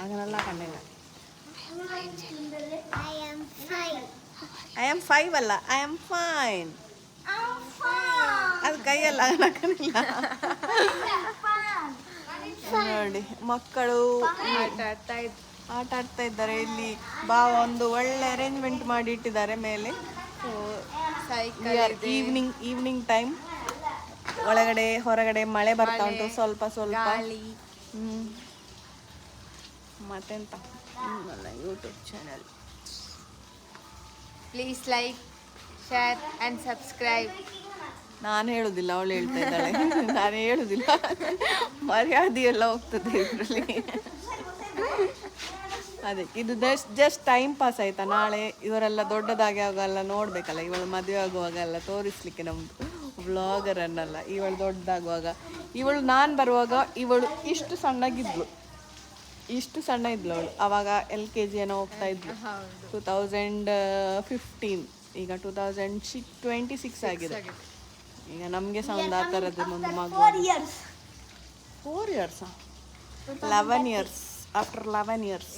അങ്ങനെയുള്ള കണ്ടില്ല. I am 5 ಅಲ್ಲ, I am fine. ಅದು ಕೈಯಲ್ಲ ಹಾಕಲಿಲ್ಲ. ನೋಡಿ ಮಕ್ಕಳು ಆಟ ಆಡ್ತಾ ಇದ್ದಾರೆ. ಇಲ್ಲಿ ಒಂದು ಒಳ್ಳೆ ಅರೇಂಜ್ಮೆಂಟ್ ಮಾಡಿ ಇಟ್ಟಿದ್ದಾರೆ ಮೇಲೆ. Evening time. ಒಳಗಡೆ ಹೊರಗಡೆ ಮಳೆ ಬರ್ತಾ ಉಂಟು ಸ್ವಲ್ಪ ಸ್ವಲ್ಪ. ಮತ್ತೆಂತ YouTube channel. Please like, share and subscribe. ನಾನು ಹೇಳುದಿಲ್ಲ, ಅವಳು ಹೇಳ್ತಾ ಇದ್ದಾಳೆ. ನಾನು ಹೇಳುದಿಲ್ಲ, ಮರ್ಯಾದೆ ಎಲ್ಲ ಹೋಗ್ತದೆ ಇದರಲ್ಲಿ. ಅದಕ್ಕೆ ಇದು ಜಸ್ಟ್ ಟೈಮ್ ಪಾಸ್ ಆಯ್ತಾ. ನಾಳೆ ಇವರೆಲ್ಲ ದೊಡ್ಡದಾಗಿ ಆಗೋಲ್ಲ ನೋಡ್ಬೇಕಲ್ಲ. ಇವಳು ಮದುವೆ ಆಗುವಾಗೆಲ್ಲ ತೋರಿಸ್ಲಿಕ್ಕೆ ನಮ್ದು ವ್ಲಾಗರ್ ಅನ್ನಲ್ಲ. ಇವಳು ದೊಡ್ಡದಾಗುವಾಗ, ನಾನು ಬರುವಾಗ ಇವಳು ಇಷ್ಟು ಸಣ್ಣ ಇದ್ಲು ಅವಳು. ಅವಾಗ LKG ಏನೋ ಹೋಗ್ತಾ ಇದ್ಲು. 2015, ಈಗ 2026 ಆಗಿದೆ. ಈಗ ನಮಗೆ ಸಹ ಒಂದು ಆ ಥರದ್ದು ಒಂದು ಮಗು. 4 years 11 years ಆಫ್ಟರ್ 11 years